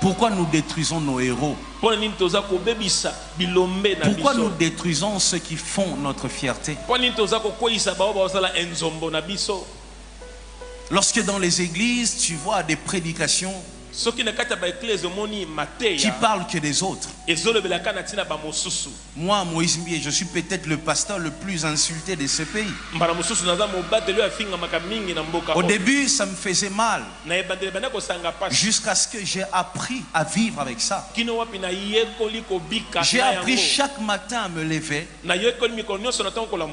Pourquoi nous détruisons nos héros? Pourquoi nous détruisons ceux qui font notre fierté? Lorsque dans les églises, tu vois des prédications qui parlent que des autres. Moi, Moïse Mbié, je suis peut-être le pasteur le plus insulté de ce pays. Au début, ça me faisait mal. Jusqu'à ce que j'ai appris à vivre avec ça. J'ai appris chaque matin à me lever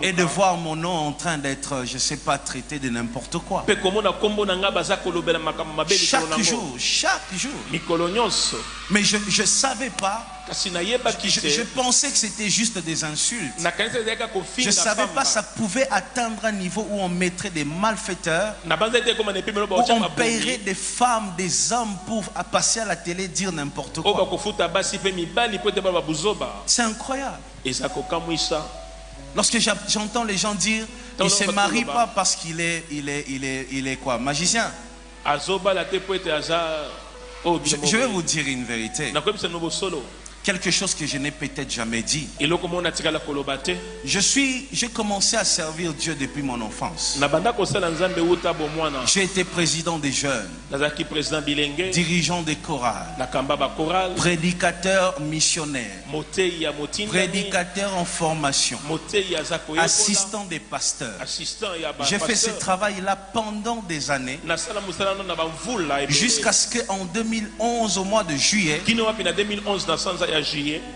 et de voir mon nom en train d'être, je ne sais pas, traité de n'importe quoi. Chaque jour. Mais je ne savais pas. Je pensais que c'était juste des insultes. Je ne savais pas que ça pouvait atteindre un niveau où on mettrait des malfaiteurs, où on paierait des femmes, des hommes pour passer à la télé dire n'importe quoi. C'est incroyable. Lorsque j'entends les gens dire il ne se marie pas parce qu'il est quoi, magicien. Je vais vous dire une vérité. Quelque chose que je n'ai peut-être jamais dit. J'ai commencé à servir Dieu depuis mon enfance. J'ai été président des jeunes, dirigeant des chorales, prédicateur missionnaire, prédicateur en formation, assistant des pasteurs. J'ai fait ce travail-là pendant des années, jusqu'à ce qu'en 2011, au mois de juillet,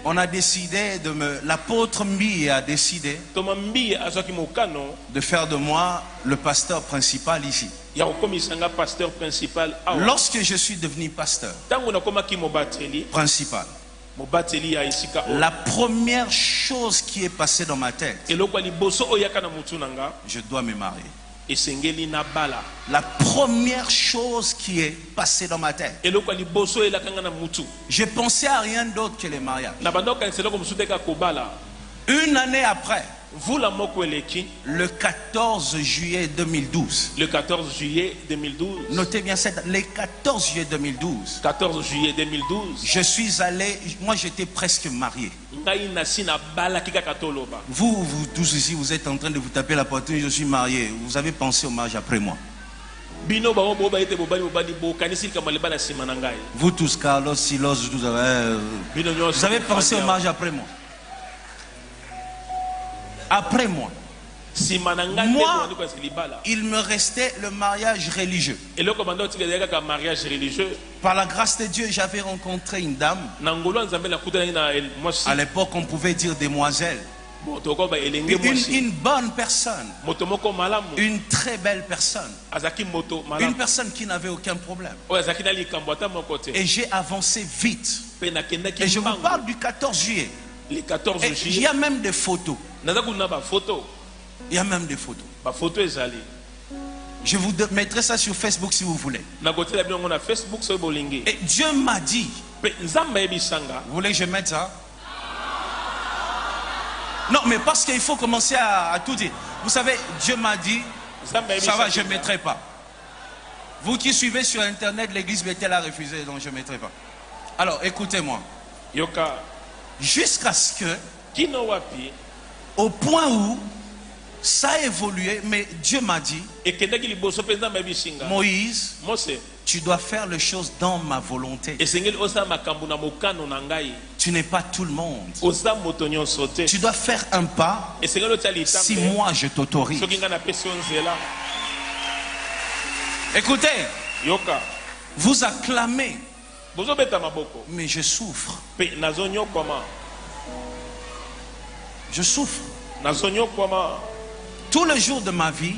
on a décidé l'apôtre Mbié a décidé de faire de moi le pasteur principal ici. Lorsque je suis devenu pasteur principal, la première chose qui est passée dans ma tête, je dois me marier. La première chose qui est passée dans ma tête, je pensais à rien d'autre que les mariages. Une année après, le 14 juillet 2012. Le 14 juillet 2012. Notez bien ça. Le 14 juillet 2012. 14 juillet 2012. Je suis allé. Moi, j'étais presque marié. Vous tous ici, vous êtes en train de vous taper la poitrine. Je suis marié. Vous avez pensé au mariage après moi. Vous tous, Carlos, Silos, vous avez pensé au mariage après moi. Après moi. Moi, il me restait le mariage religieux. Par la grâce de Dieu, j'avais rencontré une dame. À l'époque, on pouvait dire demoiselle. Une bonne personne. Une très belle personne. Une personne qui n'avait aucun problème. Et j'ai avancé vite. Et je vous parle du 14 juillet. Le 14 juillet. Il y a même des photos. Il y a même des photos. Je vous mettrai ça sur Facebook si vous voulez. Et Dieu m'a dit. Vous voulez que je mette ça? Non, mais parce qu'il faut commencer à tout dire. Vous savez, Dieu m'a dit, ça va, je ne mettrai pas. Vous qui suivez sur Internet, l'église Bethel a refusé, donc je ne mettrai pas. Alors, écoutez-moi. Jusqu'à ce que, au point où ça a évolué, mais Dieu m'a dit, Moïse, tu dois faire les choses dans ma volonté. Tu n'es pas tout le monde. Tu dois faire un pas si moi je t'autorise. Écoutez, vous acclamez, mais je souffre. Je souffre. Tous les jours de ma vie,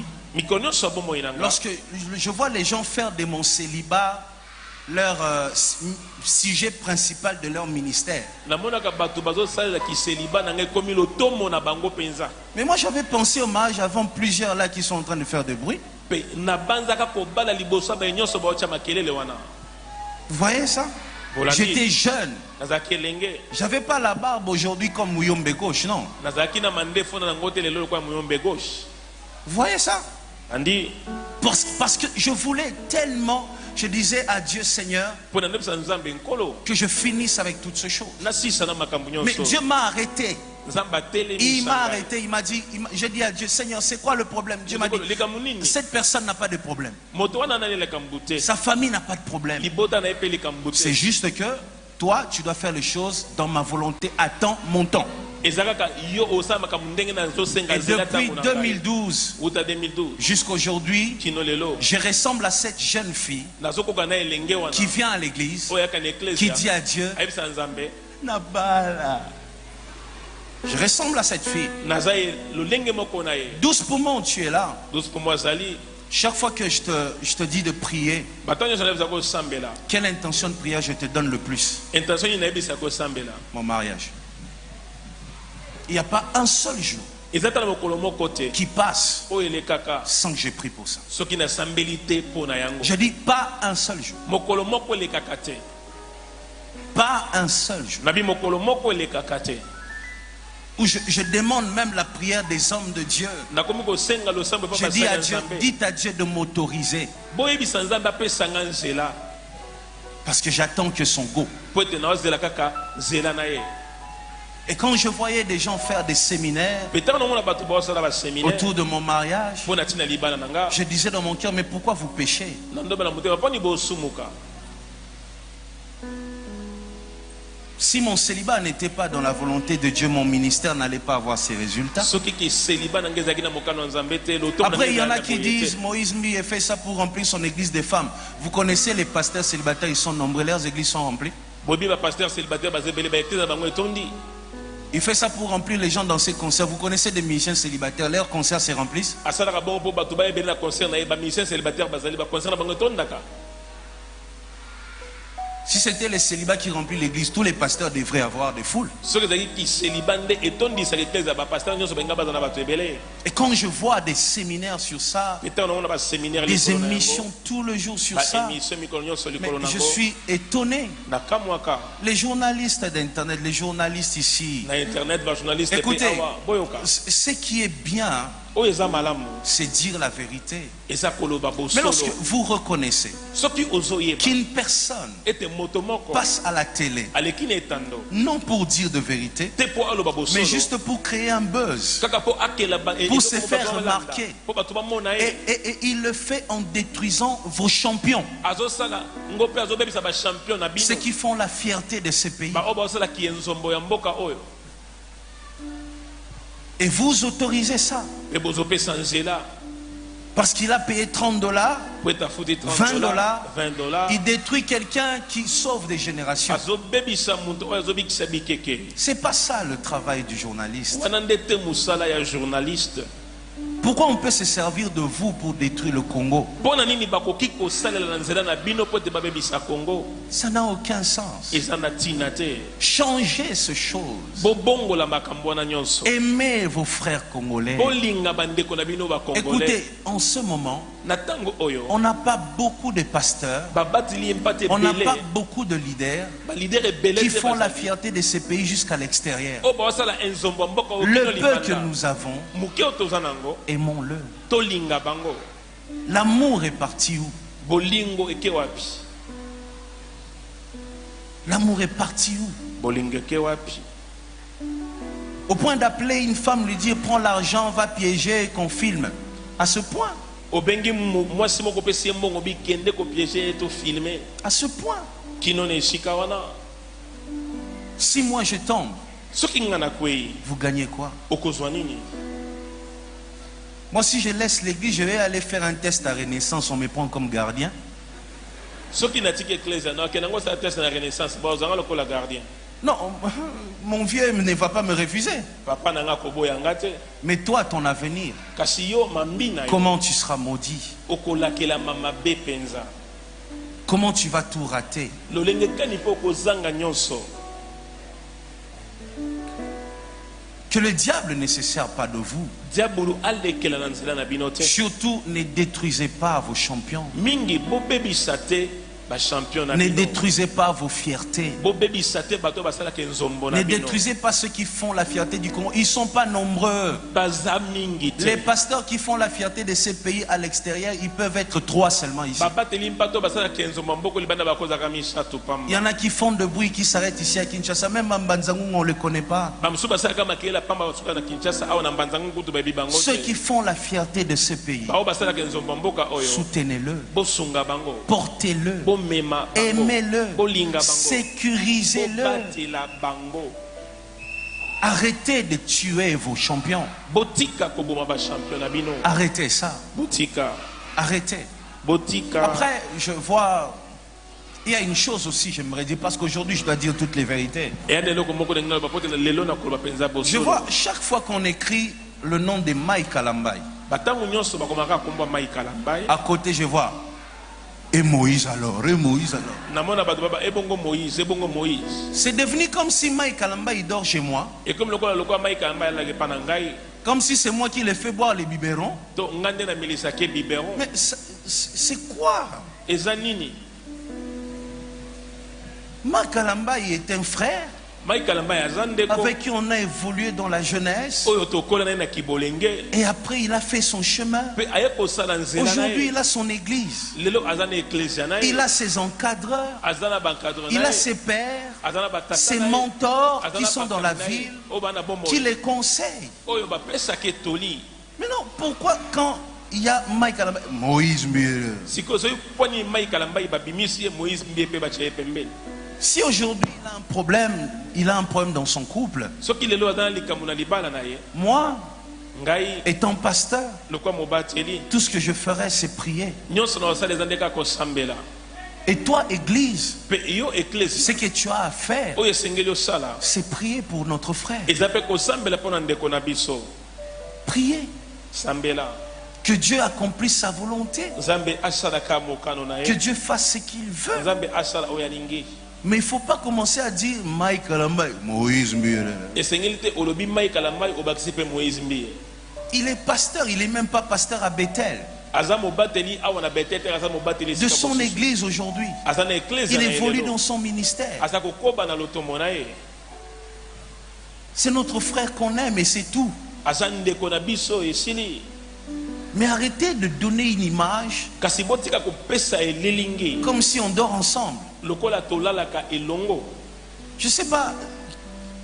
lorsque je vois les gens faire de mon célibat leur sujet principal de leur ministère. Mais moi j'avais pensé au mariage avant, plusieurs là qui sont en train de faire du bruit. Vous voyez ça? J'étais jeune. J'avais pas la barbe aujourd'hui comme Muyombe gauche, non. Vous voyez ça? Parce que je voulais tellement je disais à Dieu, Seigneur, que je finisse avec toutes ces choses. Mais Dieu m'a arrêté. Il m'a arrêté, il m'a dit, j'ai dit à Dieu, Seigneur, c'est quoi le problème? Dieu m'a dit, cette personne n'a pas de problème. Sa famille n'a pas de problème. C'est juste que toi, tu dois faire les choses dans ma volonté, à temps, mon temps. Et depuis 2012 jusqu'à aujourd'hui, je ressemble à cette jeune fille qui vient à l'église, qui dit à Dieu, Nabala. Je ressemble à cette fille. 12 pour moi, tu es là. Chaque fois que je te dis de prier, quelle intention de prière je te donne le plus? Mon mariage. Il n'y a pas un seul jour qui passe sans que j'ai prié pour ça. Je dis pas un seul jour. Pas un seul jour. Où je demande même la prière des hommes de Dieu. Je dis à Dieu, dites à Dieu de m'autoriser. Parce que j'attends que son go. Et quand je voyais des gens faire des séminaires autour de mon mariage, je disais dans mon cœur, mais pourquoi vous péchez? Si mon célibat n'était pas dans la volonté de Dieu, mon ministère n'allait pas avoir ses résultats. Après, il y en a qui disent, Moïse lui a fait ça pour remplir son église des femmes. Vous connaissez les pasteurs célibataires, ils sont nombreux, leurs églises sont remplies. Il fait ça pour remplir les gens dans ses concerts. Vous connaissez des musiciens célibataires, leurs concerts se remplissent. Si c'était les célibats qui remplissent l'église, tous les pasteurs devraient avoir des foules. Et quand je vois des séminaires sur ça, des émissions tout le jour sur ça, mais je suis étonné. Les journalistes d'internet, les journalistes ici, écoutez, ce qui est bien, c'est dire la vérité. Mais lorsque vous reconnaissez qu'une personne passe à la télé, non pour dire de vérité, mais juste pour créer un buzz, pour se faire remarquer, et il le fait en détruisant vos champions, ceux qui font la fierté de ces pays. Et vous autorisez ça parce qu'il a payé $30, $20. Il détruit quelqu'un qui sauve des générations. C'est pas ça le travail du journaliste. Pourquoi on peut se servir de vous pour détruire le Congo? Ça n'a aucun sens. Changez ces choses. Aimez vos frères congolais. Écoutez, en ce moment, on n'a pas beaucoup de pasteurs, on n'a pas beaucoup de leaders qui font la fierté de ces pays jusqu'à l'extérieur. Le peu que nous avons, aimons-le. L'amour est parti où? L'amour est parti où? Au point d'appeler une femme, lui dire prends l'argent, va piéger, qu'on filme. À ce point. À ce point. Si moi je tombe, vous gagnez quoi? Moi, si je laisse l'église, je vais aller faire un test à Renaissance, on me prend comme gardien. Non, mon vieux ne va pas me refuser. Mais toi, ton avenir, comment tu seras maudit? Comment tu vas tout rater? Que le diable ne se sert pas de vous. Surtout, ne détruisez pas vos champions. Ne détruisez pas vos fiertés. Ne détruisez pas ceux qui font la fierté du Congo. Ils ne sont pas nombreux. Les pasteurs qui font la fierté de ces pays à l'extérieur, ils peuvent être 3 seulement ici. Il y en a qui font de bruit, qui s'arrêtent ici à Kinshasa. Même à Mbanzangu, on ne le connaît pas. Ceux qui font la fierté de ce pays, soutenez-le, portez-le, aimez-le, sécurisez-le. Arrêtez de tuer vos champions. Arrêtez ça. Arrêtez. Après, je vois, il y a une chose aussi, j'aimerais dire, parce qu'aujourd'hui je dois dire toutes les vérités. Je vois chaque fois qu'on écrit le nom de Mike Kalambai, à côté je vois et Moïse alors, et Moïse alors. C'est devenu comme si Mike Kalambai dort chez moi. Comme si c'est moi qui les fais boire les biberons. Mais c'est quoi? Mike Kalambai est un frère avec qui on a évolué dans la jeunesse. Et après il a fait son chemin. Aujourd'hui il a son église. Il a ses encadreurs. Il a ses pères, ses mentors qui sont dans la ville, qui les conseillent. Mais non, pourquoi quand il y a Mike Kalambai, Moïse Mbie? Si aujourd'hui il a un problème, dans son couple, moi, étant pasteur, tout ce que je ferais c'est prier. Et toi, église, ce que tu as à faire, c'est prier pour notre frère. Prier. Que Dieu accomplisse sa volonté. Que Dieu fasse ce qu'il veut. Mais il ne faut pas commencer à dire Mike Kalambai, Moïse Mbie. Il est pasteur, il n'est même pas pasteur à Bethel. De son église aujourd'hui. Il évolue dans son ministère. C'est notre frère qu'on aime et c'est tout. Mais arrêtez de donner une image comme si on dort ensemble. Je ne sais pas,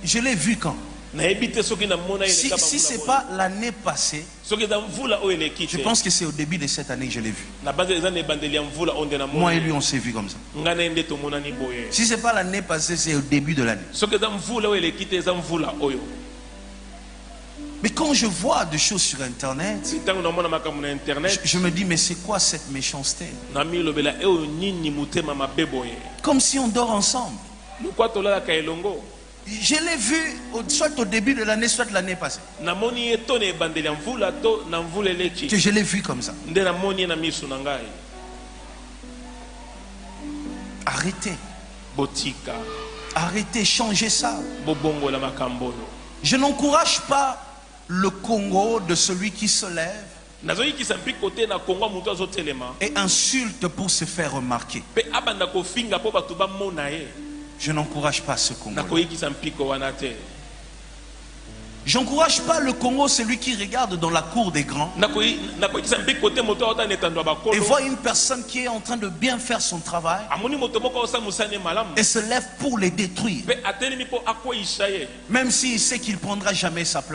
je l'ai vu quand. Si ce n'est pas l'année passée, je pense que c'est au début de cette année que je l'ai vu. Moi et lui on s'est vu comme ça. Si ce n'est pas l'année passée, c'est au début de l'année. Mais quand je vois des choses sur internet, je me dis mais c'est quoi cette méchanceté? Comme si on dort ensemble. Je l'ai vu soit au début de l'année, soit l'année passée. Que je l'ai vu comme ça. Arrêtez. Arrêtez, changez ça. Je n'encourage pas le Congo de celui qui se lève et insulte pour se faire remarquer. Je n'encourage pas ce Congo. J'encourage pas le Congo, celui qui regarde dans la cour des grands et voit une personne qui est en train de bien faire son travail et se lève pour les détruire, même s'il sait qu'il ne prendra jamais sa place.